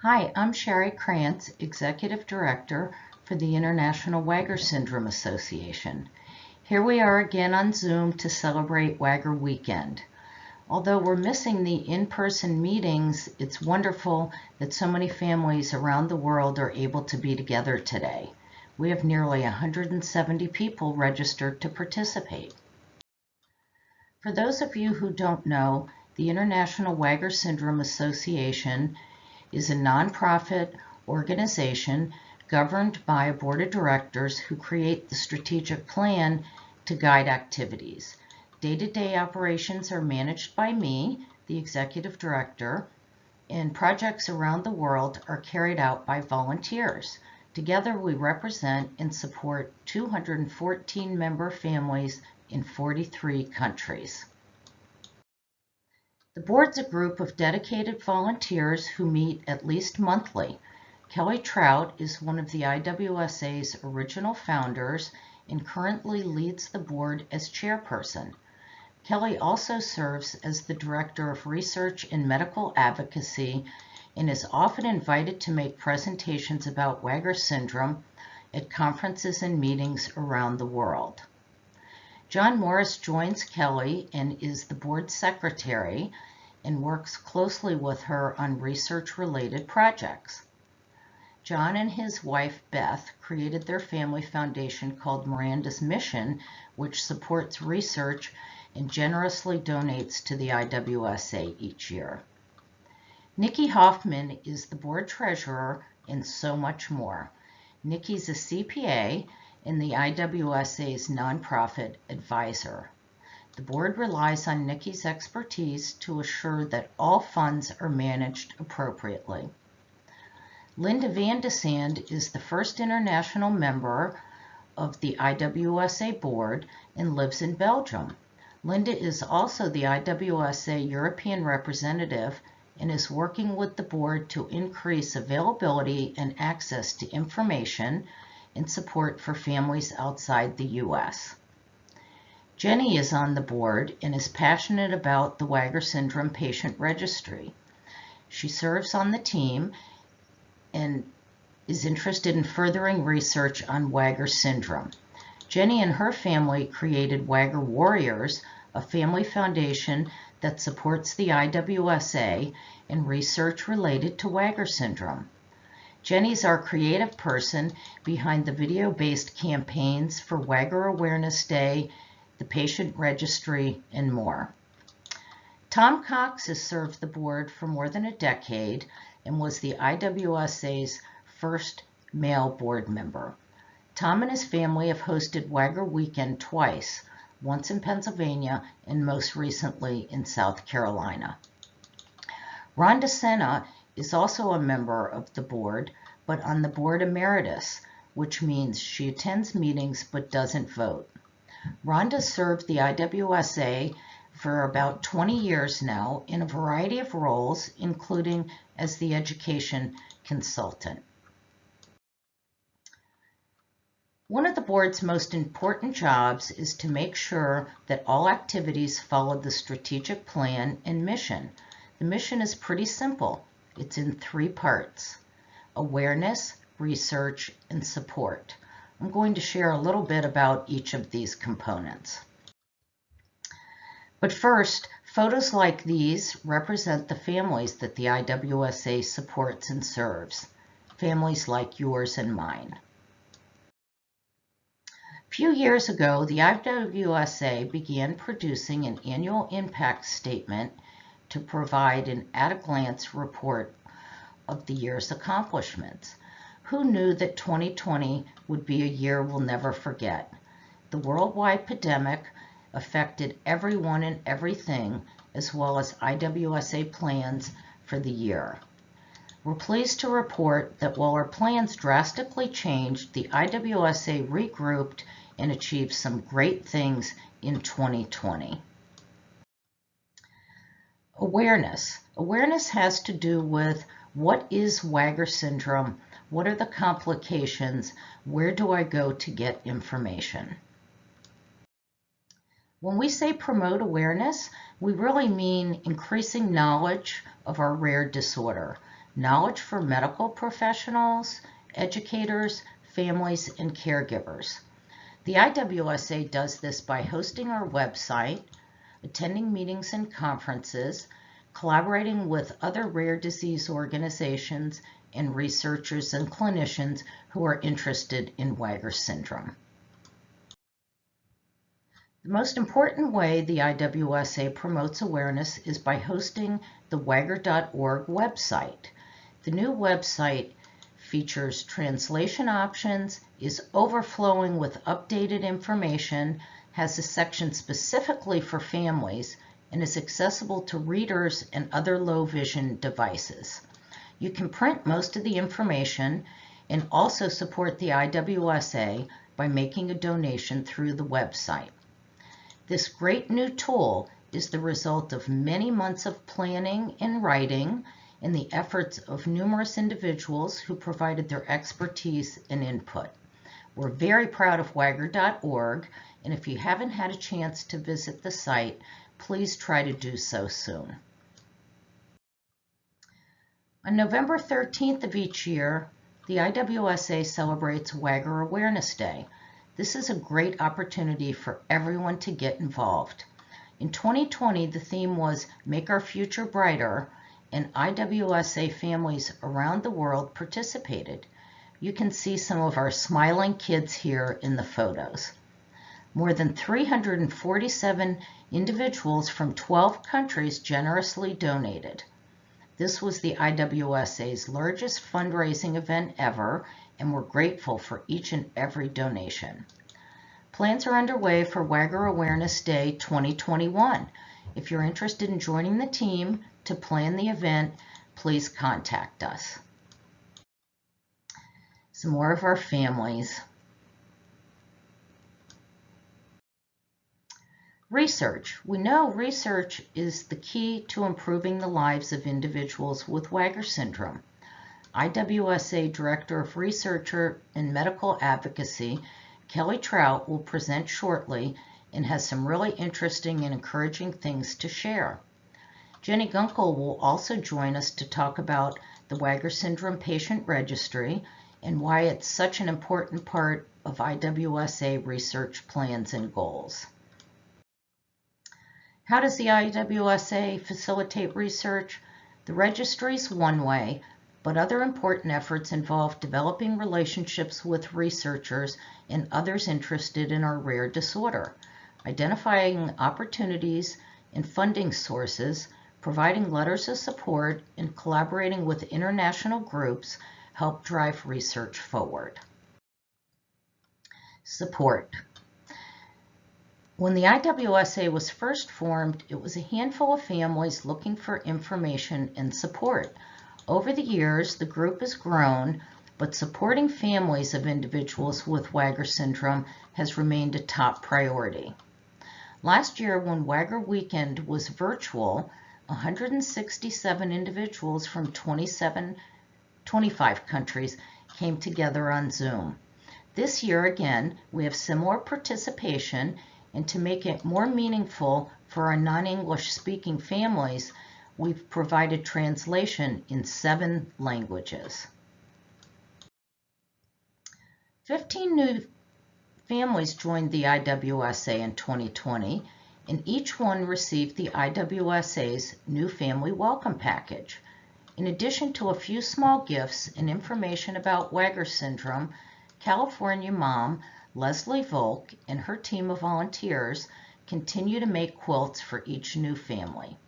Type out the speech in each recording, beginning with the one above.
Hi, I'm Shari Krantz, Executive Director for the International WAGR Syndrome Association. Here we are again on Zoom to celebrate WAGR Weekend. Although we're missing the in-person meetings, it's wonderful that so many families around the world are able to be together today. We have nearly 170 people registered to participate. For those of you who don't know, the International WAGR Syndrome Association is a nonprofit organization governed by a board of directors who create the strategic plan to guide activities. Day-to-day operations are managed by me, the executive director, and projects around the world are carried out by volunteers. Together we represent and support 214 member families in 43 countries. The board's a group of dedicated volunteers who meet at least monthly. Kelly Trout is one of the IWSA's original founders and currently leads the board as chairperson. Kelly also serves as the Director of Research and Medical Advocacy and is often invited to make presentations about WAGR syndrome at conferences and meetings around the world. John Morris joins Kelly and is the board secretary and works closely with her on research-related projects. John and his wife, Beth, created their family foundation called Miranda's Mission, which supports research and generously donates to the IWSA each year. Nikki Hoffman is the board treasurer and so much more. Nikki's a CPA and the IWSA's nonprofit advisor. The board relies on Nikki's expertise to assure that all funds are managed appropriately. Linda Van de Sand is the first international member of the IWSA board and lives in Belgium. Linda is also the IWSA European representative and is working with the board to increase availability and access to information and support for families outside the U.S. Jenny is on the board and is passionate about the WAGR Syndrome Patient Registry. She serves on the team and is interested in furthering research on WAGR syndrome. Jenny and her family created WAGR Warriors, a family foundation that supports the IWSA in research related to WAGR syndrome. Jenny's our creative person behind the video-based campaigns for WAGR Awareness Day, the Patient Registry, and more. Tom Cox has served the board for more than a decade and was the IWSA's first male board member. Tom and his family have hosted WAGR Weekend twice, once in Pennsylvania and most recently in South Carolina. Rhonda Senna is also a member of the board, but on the board emeritus, which means she attends meetings but doesn't vote. Rhonda served the IWSA for about 20 years now in a variety of roles, including as the education consultant. One of the board's most important jobs is to make sure that all activities follow the strategic plan and mission. The mission is pretty simple. It's in 3 parts: awareness, research, and support. I'm going to share a little bit about each of these components. But first, photos like these represent the families that the IWSA supports and serves, families like yours and mine. A few years ago, the IWSA began producing an annual impact statement to provide an at-a-glance report of the year's accomplishments. Who knew that 2020 would be a year we'll never forget? The worldwide pandemic affected everyone and everything, as well as IWSA plans for the year. We're pleased to report that while our plans drastically changed, the IWSA regrouped and achieved some great things in 2020. Awareness. Awareness has to do with what is WAGR syndrome, what are the complications, where do I go to get information? When we say promote awareness, we really mean increasing knowledge of our rare disorder. knowledge for medical professionals, educators, families, and caregivers. The IWSA does this by hosting our website, attending meetings and conferences, collaborating with other rare disease organizations, and researchers and clinicians who are interested in WAGR syndrome. The most important way the IWSA promotes awareness is by hosting the WAGR.org website. The new website features translation options, is overflowing with updated information, has a section specifically for families, and is accessible to readers and other low vision devices. You can print most of the information and also support the IWSA by making a donation through the website. This great new tool is the result of many months of planning and writing and the efforts of numerous individuals who provided their expertise and input. We're very proud of WAGR.org, and if you haven't had a chance to visit the site, please try to do so soon. On November 13th of each year, the IWSA celebrates WAGR Awareness Day. This is a great opportunity for everyone to get involved. In 2020, the theme was Make Our Future Brighter, and IWSA families around the world participated. You can see some of our smiling kids here in the photos. More than 347 individuals from 12 countries generously donated. This was the IWSA's largest fundraising event ever, and we're grateful for each and every donation. Plans are underway for WAGR Awareness Day 2021. If you're interested in joining the team to plan the event, please contact us. Some more of our families. Research. We know research is the key to improving the lives of individuals with WAGR syndrome. IWSA Director of Research and Medical Advocacy, Kelly Trout, will present shortly and has some really interesting and encouraging things to share. Jenny Gunkel will also join us to talk about the WAGR Syndrome Patient Registry and why it's such an important part of IWSA research plans and goals. How does the IWSA facilitate research? The registry is one way, but other important efforts involve developing relationships with researchers and others interested in our rare disorder, identifying opportunities and funding sources, providing letters of support, and collaborating with international groups help drive research forward. Support. When the IWSA was first formed, it was a handful of families looking for information and support. Over the years, the group has grown, but supporting families of individuals with WAGR syndrome has remained a top priority. Last year, when WAGR Weekend was virtual, 167 individuals from 25 countries came together on Zoom. This year, again, we have similar participation, and to make it more meaningful for our non-English speaking families, we've provided translation in 7 languages. 15 new families joined the IWSA in 2020, and each one received the IWSA's new family welcome package. In addition to a few small gifts and information about WAGR syndrome, California mom Leslie Volk and her team of volunteers continue to make quilts for each new family.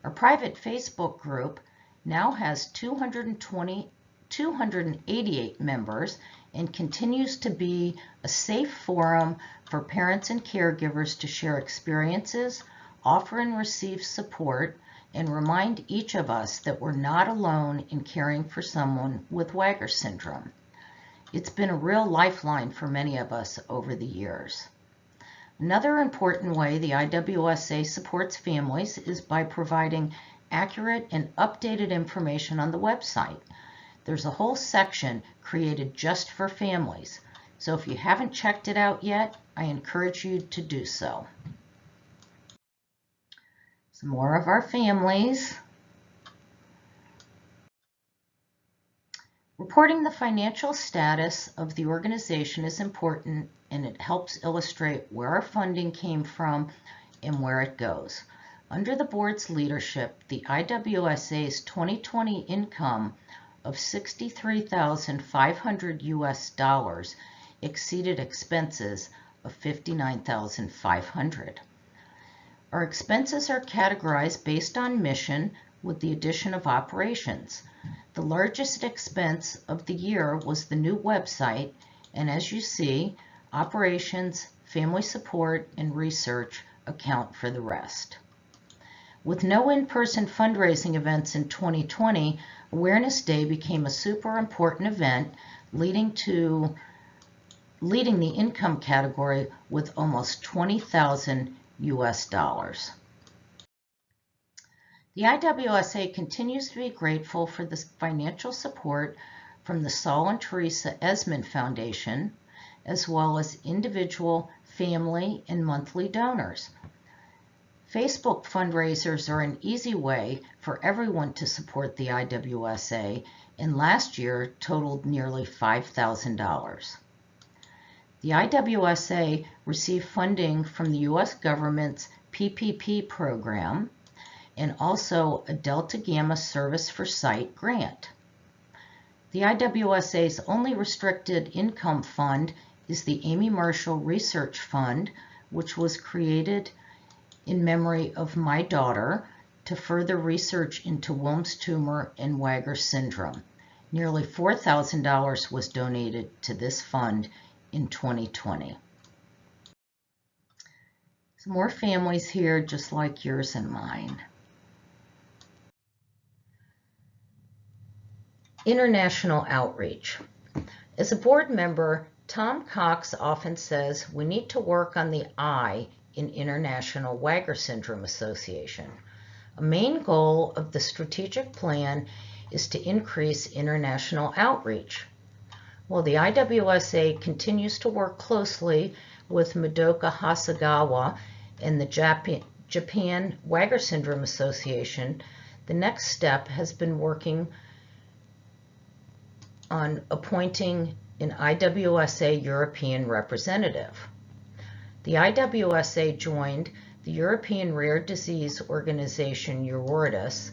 Our private Facebook group now has 288 members and continues to be a safe forum for parents and caregivers to share experiences, offer and receive support, and remind each of us that we're not alone in caring for someone with WAGR syndrome. It's been a real lifeline for many of us over the years. Another important way the IWSA supports families is by providing accurate and updated information on the website. There's a whole section created just for families, so if you haven't checked it out yet, I encourage you to do so. Some more of our families. Reporting the financial status of the organization is important, and it helps illustrate where our funding came from and where it goes. Under the board's leadership, the IWSA's 2020 income of $63,500 US exceeded expenses of $59,500. Our expenses are categorized based on mission with the addition of operations. The largest expense of the year was the new website, and as you see, operations, family support, and research account for the rest. With no in-person fundraising events in 2020, Awareness Day became a super important event, leading the income category with almost $20,000 US. The IWSA continues to be grateful for the financial support from the Saul and Teresa Esmond Foundation, as well as individual, family, and monthly donors. Facebook fundraisers are an easy way for everyone to support the IWSA, and last year totaled nearly $5,000. The IWSA received funding from the U.S. government's PPP program and also a Delta Gamma Service for Sight grant. The IWSA's only restricted income fund is the Amy Marshall Research Fund, which was created in memory of my daughter to further research into Wilms tumor and WAGR syndrome. Nearly $4,000 was donated to this fund in 2020. Some more families here just like yours and mine. International outreach. As a board member, Tom Cox often says we need to work on the I in International WAGR Syndrome Association. A main goal of the strategic plan is to increase international outreach. Well, the IWSA continues to work closely with Madoka Hasegawa and the Japan WAGR Syndrome Association. The next step has been working on appointing an IWSA European representative. The IWSA joined the European Rare Disease Organization EURORDIS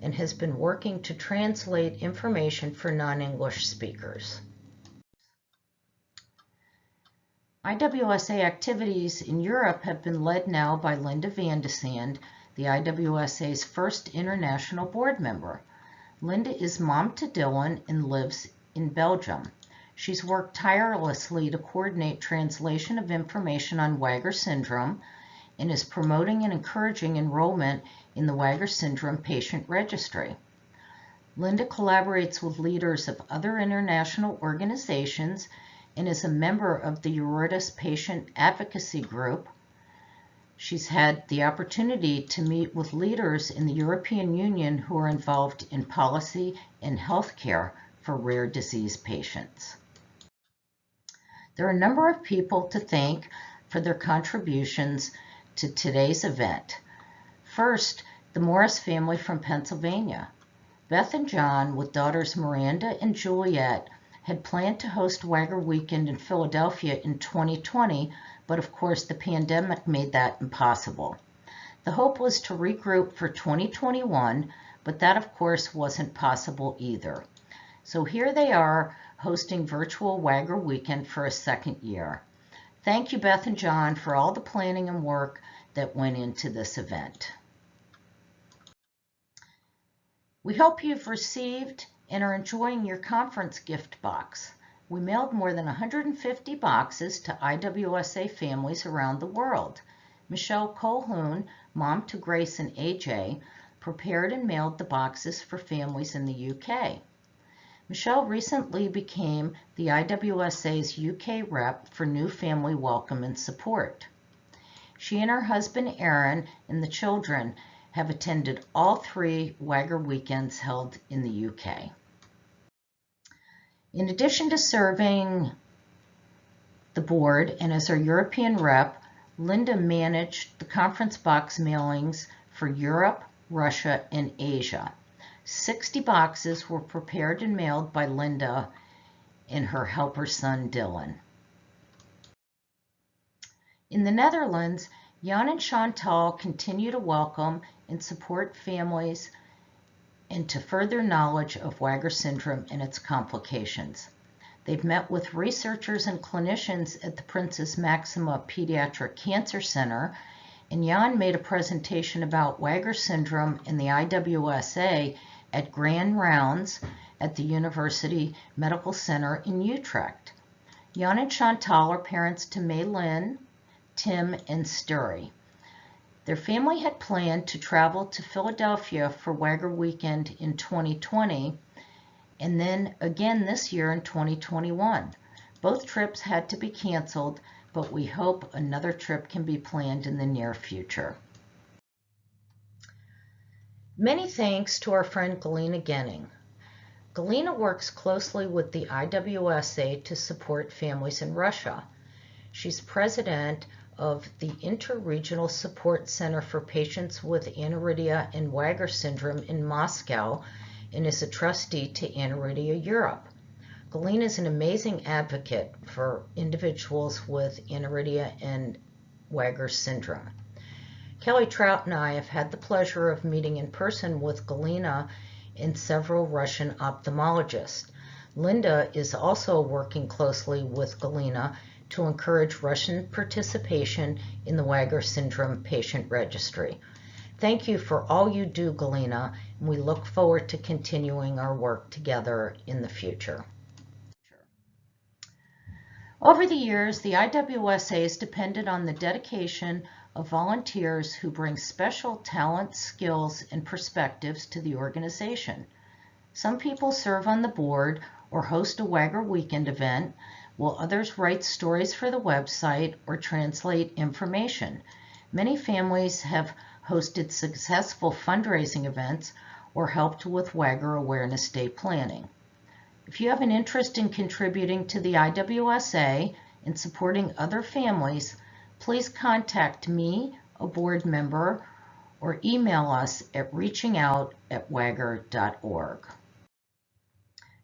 and has been working to translate information for non-English speakers. IWSA activities in Europe have been led now by Linda Van de Sand, the IWSA's first international board member. Linda is mom to Dylan and lives in Belgium. She's worked tirelessly to coordinate translation of information on WAGR syndrome and is promoting and encouraging enrollment in the WAGR syndrome patient registry. Linda collaborates with leaders of other international organizations and is a member of the EURORDIS Patient Advocacy Group. She's had the opportunity to meet with leaders in the European Union who are involved in policy and healthcare for rare disease patients. There are a number of people to thank for their contributions to today's event. First, the Morris family from Pennsylvania. Beth and John, with daughters Miranda and Juliet, had planned to host WAGR Weekend in Philadelphia in 2020, but of course the pandemic made that impossible. The hope was to regroup for 2021, but that of course wasn't possible either. So here they are hosting virtual WAGR Weekend for a second year. Thank you, Beth and John, for all the planning and work that went into this event. We hope you've received and are enjoying your conference gift box. We mailed more than 150 boxes to IWSA families around the world. Michelle Colhoun, mom to Grace and AJ, prepared and mailed the boxes for families in the UK. Michelle recently became the IWSA's UK rep for New Family Welcome and Support. She and her husband Aaron and the children have attended all 3 WAGR weekends held in the UK. In addition to serving the board and as our European rep, Linda managed the conference box mailings for Europe, Russia, and Asia. 60 boxes were prepared and mailed by Linda and her helper son Dylan. In the Netherlands, Jan and Chantal continue to welcome and support families and to further knowledge of WAGR syndrome and its complications. They've met with researchers and clinicians at the Princess Maxima Pediatric Cancer Center, and Jan made a presentation about WAGR syndrome and the IWSA at Grand Rounds at the University Medical Center in Utrecht. Jan and Chantal are parents to May-Lynn, Tim, and Shari. Their family had planned to travel to Philadelphia for WAGR Weekend in 2020, and then again this year in 2021. Both trips had to be canceled, but we hope another trip can be planned in the near future. Many thanks to our friend Galina Genning. Galina works closely with the IWSA to support families in Russia. She's president of the Interregional Support Center for Patients with Aniridia and WAGR Syndrome in Moscow and is a trustee to Aniridia Europe. Galina is an amazing advocate for individuals with Aniridia and WAGR Syndrome. Kelly Trout and I have had the pleasure of meeting in person with Galina and several Russian ophthalmologists. Linda is also working closely with Galina to encourage Russian participation in the WAGR Syndrome Patient Registry. Thank you for all you do, Galina, and we look forward to continuing our work together in the future. Over the years, the IWSA has depended on the dedication of volunteers who bring special talents, skills, and perspectives to the organization. Some people serve on the board or host a WAGR weekend event, while others write stories for the website or translate information. Many families have hosted successful fundraising events or helped with WAGR Awareness Day planning. If you have an interest in contributing to the IWSA and supporting other families, please contact me, a board member, or email us at reachingout@wagr.org.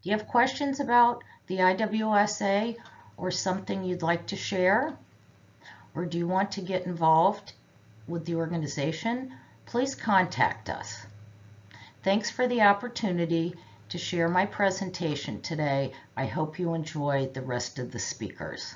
Do you have questions about the IWSA or something you'd like to share? Or do you want to get involved with the organization? Please contact us. Thanks for the opportunity to share my presentation today. I hope you enjoy the rest of the speakers.